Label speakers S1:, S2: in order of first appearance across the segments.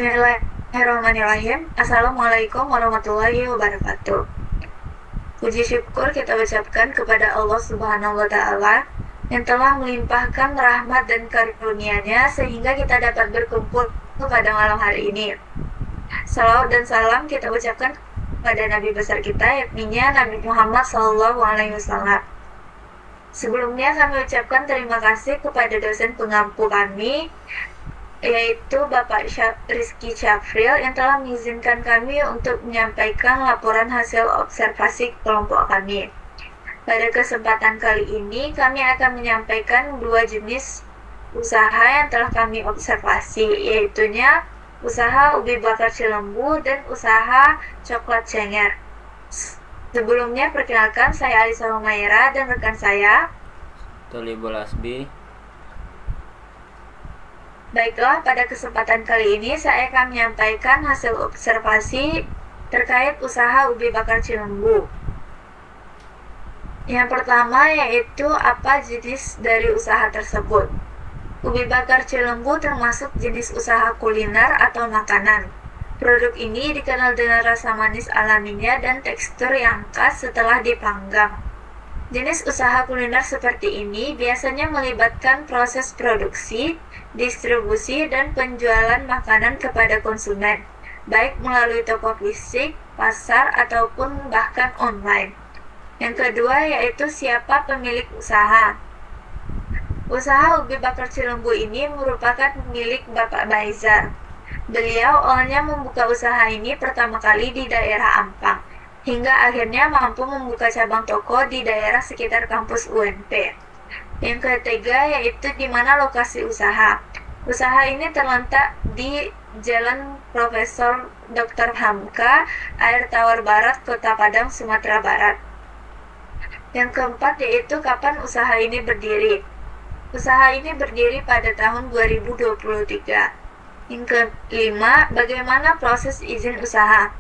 S1: Bismillahirrahmanirrahim. Assalamualaikum warahmatullahi wabarakatuh. Puji syukur kita ucapkan kepada Allah Subhanahu wa Ta'ala yang telah melimpahkan rahmat dan karunia-Nya sehingga kita dapat berkumpul pada malam hari ini. Salawat dan salam kita ucapkan kepada Nabi besar kita, yakni Nabi Muhammad SAW. Sebelumnya kami ucapkan terima kasih kepada dosen pengampu kami, yaitu Bapak Rizky Syafril, yang telah mengizinkan kami untuk menyampaikan laporan hasil observasi kelompok kami. Pada kesempatan kali ini, kami akan menyampaikan dua jenis usaha yang telah kami observasi, yaitu usaha ubi bakar Cilembu dan usaha coklat Cenger. Sebelumnya, perkenalkan saya Alisa Humaira dan rekan saya
S2: Tolibul Asbi.
S1: Baiklah, pada kesempatan kali ini saya akan menyampaikan hasil observasi terkait usaha ubi bakar Cilembu. Yang pertama yaitu apa jenis dari usaha tersebut. Ubi bakar Cilembu termasuk jenis usaha kuliner atau makanan. Produk ini dikenal dengan rasa manis alaminya dan tekstur yang khas setelah dipanggang. Jenis usaha kuliner seperti ini biasanya melibatkan proses produksi, distribusi, dan penjualan makanan kepada konsumen, baik melalui toko fisik, pasar, ataupun bahkan online. Yang kedua yaitu siapa pemilik usaha. Usaha ubi bakar Cilembu ini merupakan milik Bapak Baizar. Beliau awalnya membuka usaha ini pertama kali di daerah Ampang, hingga akhirnya mampu membuka cabang toko di daerah sekitar kampus UNP. Yang ketiga yaitu di mana lokasi usaha. Usaha ini terletak di Jalan Profesor Dr. Hamka, Air Tawar Barat, Kota Padang, Sumatera Barat. Yang keempat yaitu kapan usaha ini berdiri. Usaha ini berdiri pada tahun 2023. Yang kelima, bagaimana proses izin usaha.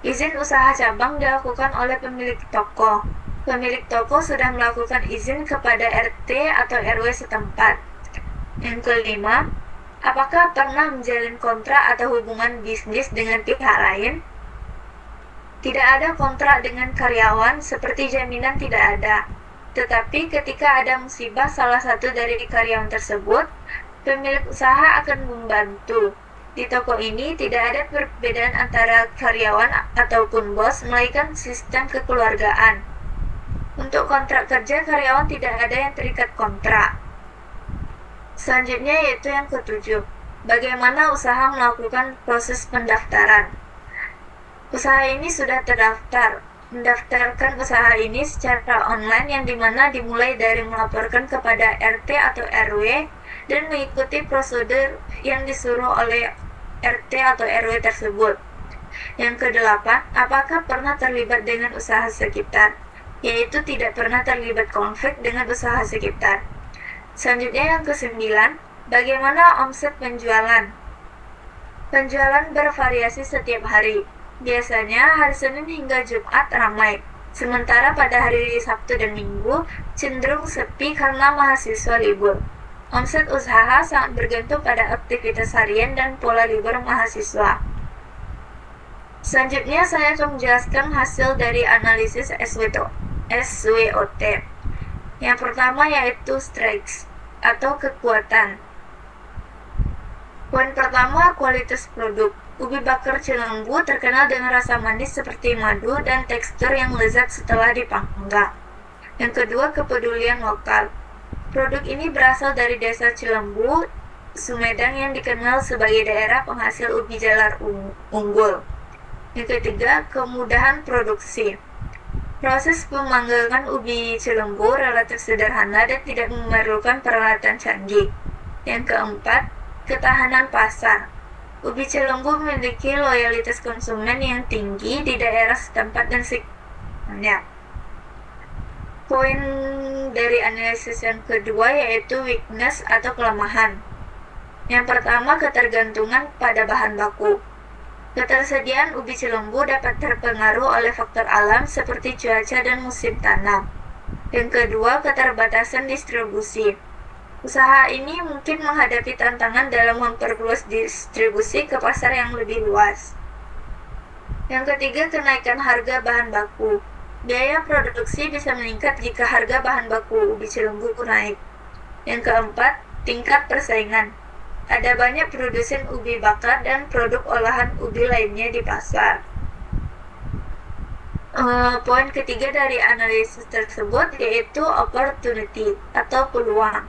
S1: Izin usaha cabang dilakukan oleh pemilik toko. Pemilik toko sudah melakukan izin kepada RT atau RW setempat. Yang kelima, apakah pernah menjalin kontrak atau hubungan bisnis dengan pihak lain? Tidak ada kontrak dengan karyawan, seperti jaminan tidak ada. Tetapi ketika ada musibah salah satu dari karyawan tersebut, pemilik usaha akan membantu. Di toko ini tidak ada perbedaan antara karyawan ataupun bos, melainkan sistem kekeluargaan. Untuk kontrak kerja, karyawan tidak ada yang terikat kontrak. Selanjutnya yaitu yang ketujuh, bagaimana usaha melakukan proses pendaftaran. Usaha ini sudah terdaftar. Mendaftarkan usaha ini secara online yang dimana dimulai dari melaporkan kepada RT atau RW dan mengikuti prosedur yang disuruh oleh RT atau RW tersebut. Yang kedelapan, apakah pernah terlibat dengan usaha sekitar? Yaitu tidak pernah terlibat konflik dengan usaha sekitar. Selanjutnya yang kesembilan, bagaimana omset penjualan? Penjualan bervariasi setiap hari. Biasanya hari Senin hingga Jumat ramai, sementara pada hari Sabtu dan Minggu cenderung sepi karena mahasiswa libur. Omset usaha sangat bergantung pada aktivitas harian dan pola libur mahasiswa. Selanjutnya saya akan menjelaskan hasil dari analisis SWOT. Yang pertama yaitu strengths atau kekuatan. Poin pertama, kualitas produk. Ubi bakar Cilembu terkenal dengan rasa manis seperti madu dan tekstur yang lezat setelah dipanggang. Yang kedua, kepedulian lokal. Produk ini berasal dari desa Cilembu, Sumedang yang dikenal sebagai daerah penghasil ubi jalar unggul. Yang ketiga, kemudahan produksi. Proses pemanggangan ubi Cilembu relatif sederhana dan tidak memerlukan peralatan canggih. Yang keempat, ketahanan pasar. Ubi Cilembu memiliki loyalitas konsumen yang tinggi di daerah setempat dan sekitarnya. Poin dari analisis yang kedua yaitu weakness atau kelemahan. Yang pertama, ketergantungan pada bahan baku. Ketersediaan ubi Cilembu dapat terpengaruh oleh faktor alam seperti cuaca dan musim tanam. Yang kedua, keterbatasan distribusi. Usaha ini mungkin menghadapi tantangan dalam memperluas distribusi ke pasar yang lebih luas. Yang ketiga, kenaikan harga bahan baku. Biaya produksi bisa meningkat jika harga bahan baku ubi Cilunggu naik. Yang keempat, tingkat persaingan. Ada banyak produsen ubi bakar dan produk olahan ubi lainnya di pasar. Poin ketiga dari analisis tersebut yaitu opportunity atau peluang.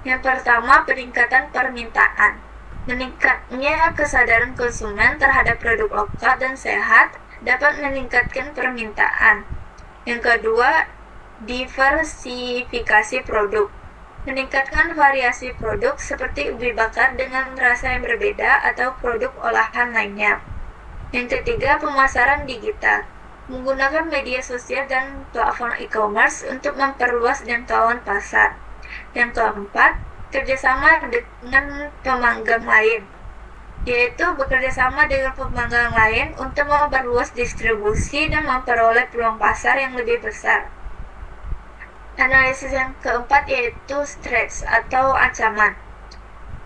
S1: Yang pertama, peningkatan permintaan. Meningkatnya kesadaran konsumen terhadap produk lokal dan sehat dapat meningkatkan permintaan. Yang kedua, diversifikasi produk. Meningkatkan variasi produk seperti ubi bakar dengan rasa yang berbeda atau produk olahan lainnya. Yang ketiga, pemasaran digital. Menggunakan media sosial dan platform e-commerce untuk memperluas jangkauan pasar. Yang keempat, kerjasama dengan pemanggang lain, yaitu bekerjasama dengan pemanggang lain untuk memperluas distribusi dan memperoleh peluang pasar yang lebih besar. Analisis yang keempat yaitu threats atau ancaman.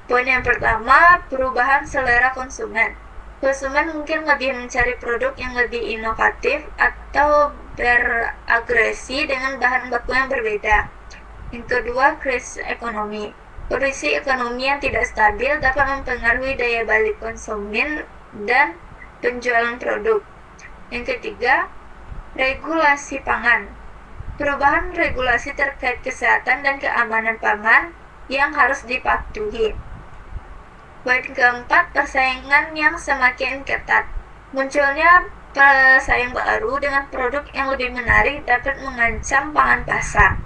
S1: Poin yang pertama, perubahan selera konsumen. Konsumen mungkin lebih mencari produk yang lebih inovatif atau beragresi dengan bahan baku yang berbeda. Yang kedua, krisis ekonomi. Kondisi ekonomi yang tidak stabil dapat mempengaruhi daya beli konsumen dan penjualan produk. Yang ketiga, regulasi pangan. Perubahan regulasi terkait kesehatan dan keamanan pangan yang harus dipatuhi. Poin keempat, persaingan yang semakin ketat. Munculnya pesaing baru dengan produk yang lebih menarik dapat mengancam pangan pasar.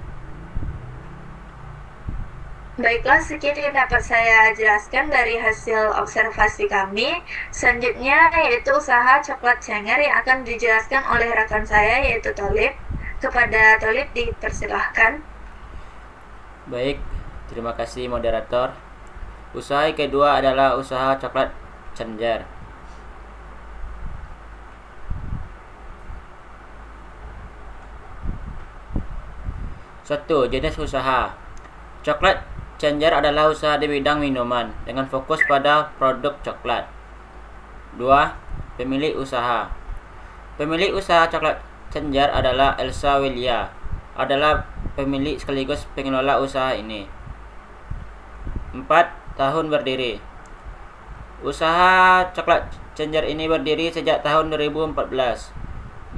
S1: Baiklah, sekian yang dapat saya jelaskan dari hasil observasi kami. Selanjutnya yaitu usaha coklat Cenger yang akan dijelaskan oleh rekan saya yaitu Tholib. Kepada Tholib dipersilahkan.
S2: Baik, terima kasih moderator. Usaha kedua adalah usaha coklat Cenger. Satu, jenis usaha. Coklat Cenger adalah usaha di bidang minuman dengan fokus pada produk coklat. 2. Pemilik usaha. Pemilik usaha coklat Cenger adalah Elsa Willia, adalah pemilik sekaligus pengelola usaha ini. 4. Tahun berdiri. Usaha coklat Cenger ini berdiri sejak tahun 2014,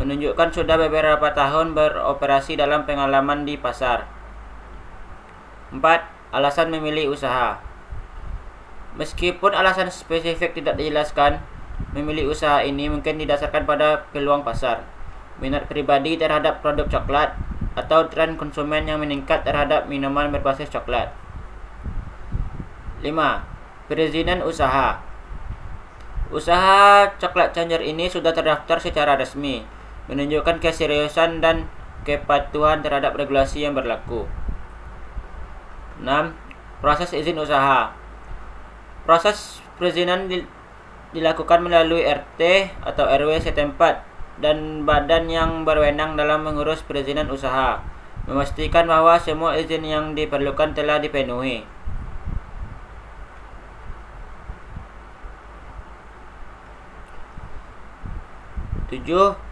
S2: menunjukkan sudah beberapa tahun beroperasi dalam pengalaman di pasar. 4. Alasan memilih usaha. Meskipun alasan spesifik tidak dijelaskan, memilih usaha ini mungkin didasarkan pada peluang pasar, minat pribadi terhadap produk coklat, atau tren konsumen yang meningkat terhadap minuman berbasis coklat. 5. Perizinan usaha. Usaha coklat Cenger ini sudah terdaftar secara resmi, menunjukkan keseriusan dan kepatuhan terhadap regulasi yang berlaku. 6. Proses izin usaha. Proses perizinan dilakukan melalui RT atau RW setempat dan badan yang berwenang dalam mengurus perizinan usaha, memastikan bahwa semua izin yang diperlukan telah dipenuhi. 7.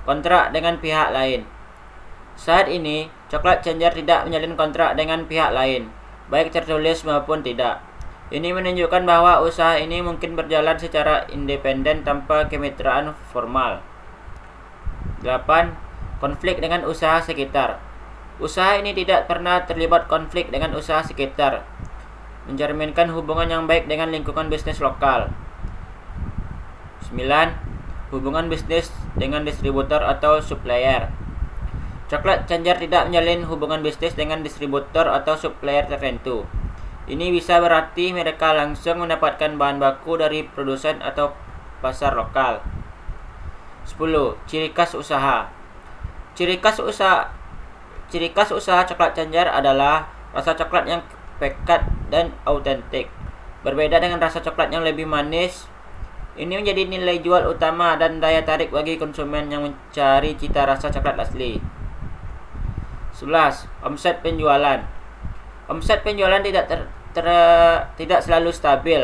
S2: Kontrak dengan pihak lain. Saat ini, coklat Cenger tidak menjalin kontrak dengan pihak lain, baik tertulis maupun tidak. Ini menunjukkan bahwa usaha ini mungkin berjalan secara independen tanpa kemitraan formal. 8. Konflik dengan usaha sekitar. Usaha ini tidak pernah terlibat konflik dengan usaha sekitar, mencerminkan hubungan yang baik dengan lingkungan bisnis lokal. 9. Hubungan bisnis dengan distributor atau supplier. Coklat Cenger tidak menjalin hubungan bisnis dengan distributor atau supplier tertentu. Ini bisa berarti mereka langsung mendapatkan bahan baku dari produsen atau pasar lokal. 10. Ciri khas usaha. Ciri khas usaha coklat Cenger adalah rasa coklat yang pekat dan autentik. Berbeda dengan rasa coklat yang lebih manis, ini menjadi nilai jual utama dan daya tarik bagi konsumen yang mencari cita rasa coklat asli. 11. Omset penjualan. Omset penjualan tidak selalu stabil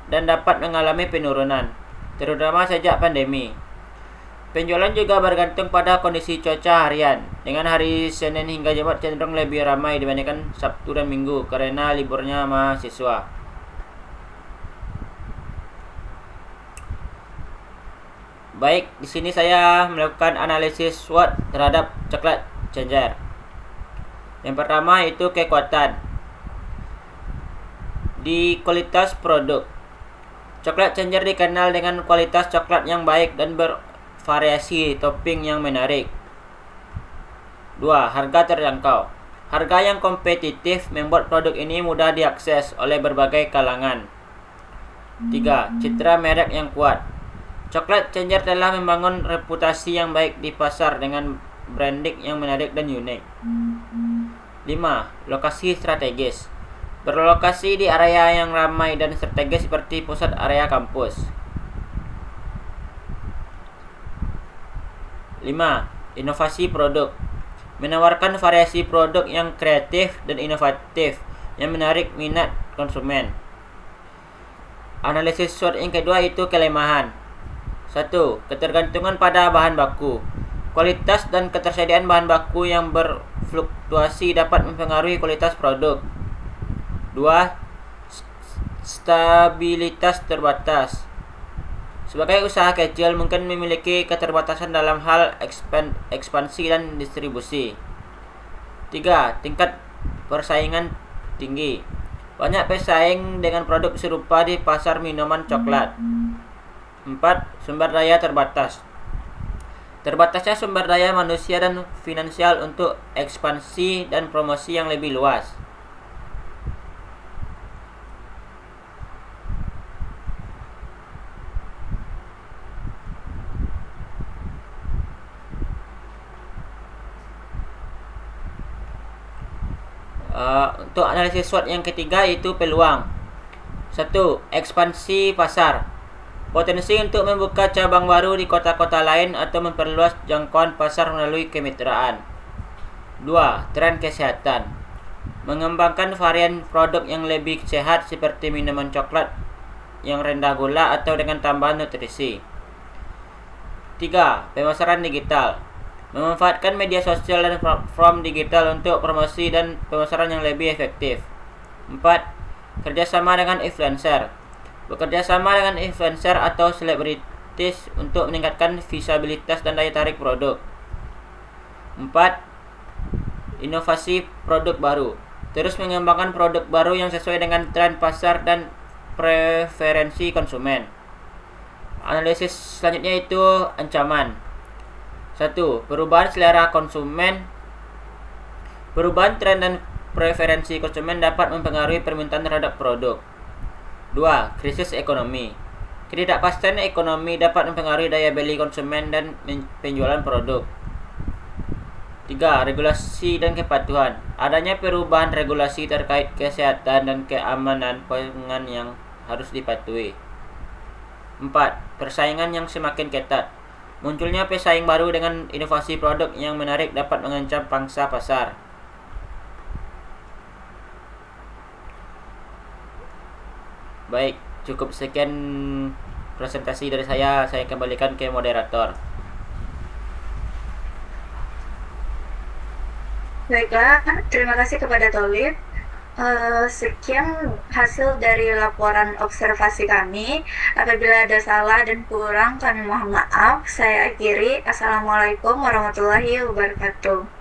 S2: dan dapat mengalami penurunan, terutama sejak pandemi. Penjualan juga bergantung pada kondisi cuaca harian, dengan hari Senin hingga Jumat cenderung lebih ramai dibandingkan Sabtu dan Minggu karena liburnya mahasiswa. Baik, di sini saya melakukan analisis SWOT terhadap coklat Challenger. Yang pertama itu kekuatan di kualitas produk. Coklat Challenger dikenal dengan kualitas coklat yang baik dan bervariasi topping yang menarik. 2. Harga terjangkau. Harga yang kompetitif membuat produk ini mudah diakses oleh berbagai kalangan. 3. Citra merek yang kuat. Coklat Challenger telah membangun reputasi yang baik di pasar dengan branding yang menarik dan unik. 5. Lokasi strategis. Berlokasi di area yang ramai dan strategis seperti pusat area kampus. 5. Inovasi produk. Menawarkan variasi produk yang kreatif dan inovatif yang menarik minat konsumen. Analisis SWOT yang kedua itu kelemahan. 1. Ketergantungan pada bahan baku. Kualitas dan ketersediaan bahan baku yang berfluktuasi dapat mempengaruhi kualitas produk. 2. Stabilitas terbatas. Sebagai usaha kecil mungkin memiliki keterbatasan dalam hal ekspansi dan distribusi. 3. Tingkat persaingan tinggi. Banyak pesaing dengan produk serupa di pasar minuman coklat. 4. Sumber daya terbatas. Terbatasnya sumber daya manusia dan finansial untuk ekspansi dan promosi yang lebih luas. Untuk analisis SWOT yang ketiga itu peluang. 1. Ekspansi pasar. Potensi untuk membuka cabang baru di kota-kota lain atau memperluas jangkauan pasar melalui kemitraan. 2. Tren kesehatan. Mengembangkan varian produk yang lebih sehat seperti minuman coklat yang rendah gula atau dengan tambahan nutrisi. 3. Pemasaran digital. Memanfaatkan media sosial dan platform digital untuk promosi dan pemasaran yang lebih efektif. 4. Kerjasama dengan influencer. Bekerja sama dengan influencer atau selebritis untuk meningkatkan visibilitas dan daya tarik produk. 4. Inovasi produk baru. Terus mengembangkan produk baru yang sesuai dengan tren pasar dan preferensi konsumen. Analisis selanjutnya itu ancaman. 1. Perubahan selera konsumen. Perubahan tren dan preferensi konsumen dapat mempengaruhi permintaan terhadap produk. 2. Krisis ekonomi. Ketidakpastian ekonomi dapat mempengaruhi daya beli konsumen dan penjualan produk. 3. Regulasi dan kepatuhan. Adanya perubahan regulasi terkait kesehatan dan keamanan pangan yang harus dipatuhi. 4. Persaingan yang semakin ketat. Munculnya pesaing baru dengan inovasi produk yang menarik dapat mengancam pangsa pasar. Baik, cukup sekian presentasi dari saya kembalikan ke moderator.
S1: Baiklah, terima kasih kepada Tolib. Sekian hasil dari laporan observasi kami. Apabila ada salah dan kurang, kami mohon maaf. Saya akhiri. Assalamualaikum warahmatullahi wabarakatuh.